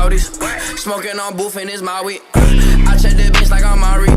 Saudis. Smoking on booth and it's Maui. I check the bitch like I'm Mari.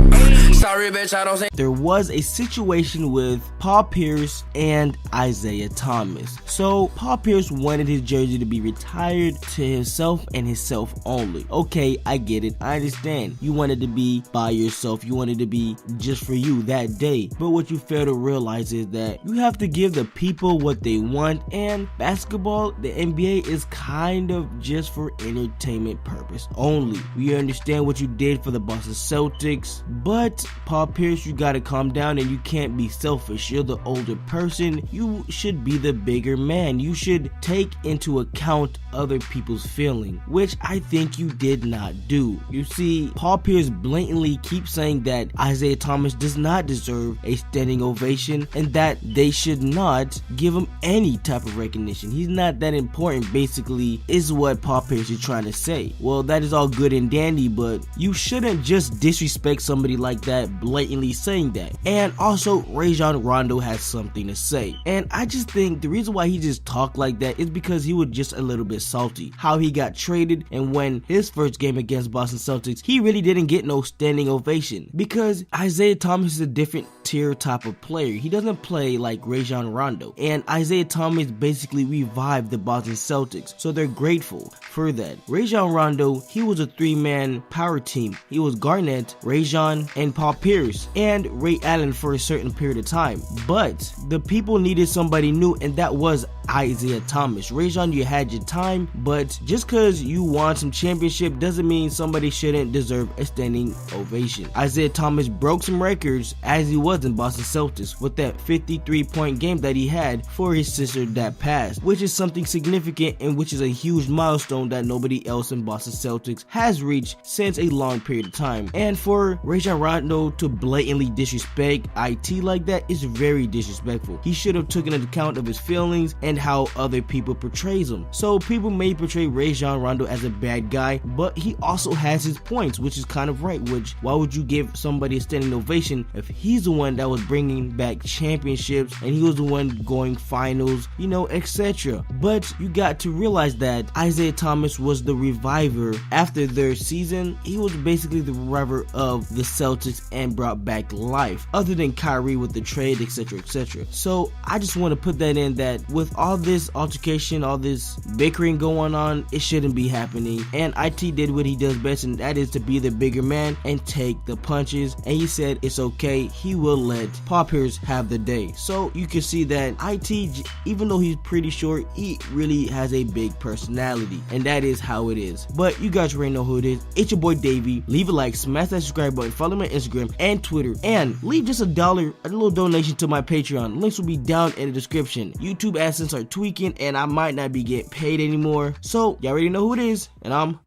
Sorry, bitch, I don't say. There was a situation with Paul Pierce and Isaiah Thomas. So Paul Pierce wanted his jersey to be retired to himself and himself only. Okay, I get it. I understand. You wanted to be by yourself. You wanted to be just for you that day. But what you fail to realize is that you have to give the people what they want, and basketball, the NBA, is kind of just for entertainment purpose only. We understand what you did for the Boston Celtics, but Paul Pierce, you gotta calm down and you can't be selfish. You're the older person. You should be the bigger man. You should take into account other people's feeling, which I think you did not do. You see, Paul Pierce blatantly keeps saying that Isaiah Thomas does not deserve a standing ovation and that they should not give him any type of recognition. He's not that important, basically, is what Paul Pierce is trying to say. Well, that is all good and dandy, but you shouldn't just disrespect somebody like that, blatantly saying that. And also, Rajon Rondo has something to say, and I just think the reason why he just talked like that is because he was just a little bit salty how he got traded, and when his first game against Boston Celtics, he really didn't get no standing ovation because Isaiah Thomas is a different tier type of player. He doesn't play like Rajon Rondo, and Isaiah Thomas basically revived the Boston Celtics, so they're grateful for that. Rajon Rondo, he was a three-man power team. He was Garnett, Rajon, and Paul Pierce, and Ray Allen for a certain period of time, but the people needed somebody new, and that was Isaiah Thomas. Rajon, you had your time, but just because you won some championship doesn't mean somebody shouldn't deserve a standing ovation. Isaiah Thomas broke some records as he was in Boston Celtics with that 53-point game that he had for his sister that passed, which is something significant and which is a huge milestone that nobody else in Boston Celtics has reached since a long period of time. And for Rajon Rondo to blatantly disrespect IT like that is very disrespectful. He should have taken into account of his feelings and how other people portrays him. So people may portray Rajon Rondo as a bad guy, but he also has his points, which is kind of right. Which, why would you give somebody a standing ovation if he's the one that was bringing back championships and he was the one going finals, you know, etc. But you got to realize that Isaiah Thomas was the reviver after their season. He was basically the reviver of the Celtics and brought back life, other than Kyrie with the trade, etc, etc. So I just want to put that in, that with all this altercation, all this bickering going on, it shouldn't be happening, and IT did what he does best, and that is to be the bigger man and take the punches, and he said it's okay, he will let Paul Pierce have the day. So you can see that IT, even though he's pretty short, he really has a big personality, and that is how it is. But you guys already know who it is. It's your boy Davey. Leave a like, smash that subscribe button, follow me on Instagram and Twitter, and leave just $1, a little donation to my Patreon. Links will be down in the description. YouTube AdSense are tweaking and I might not be getting paid anymore, so y'all already know who it is, and I'm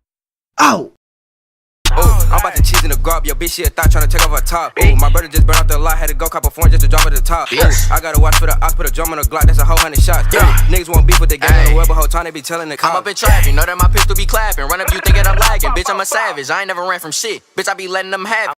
out. Oh, I'm about to cheese in the grub. Yo, bitch, she a thought tryna take off her top. Oh, my brother just burned out the lot. Had to go cop a phone just to drop at the top. Ooh, I gotta watch for the ox, put a drum on the Glock. That's a whole 100 shots. Yeah. Niggas won't beef with the gang on the web, but whole time they be telling the cops. I'm up in traffic, know that my pistol be clapping. Run up, you thinking I'm lagging. Bitch, I'm a savage. I ain't never ran from shit. Bitch, I be letting them have it.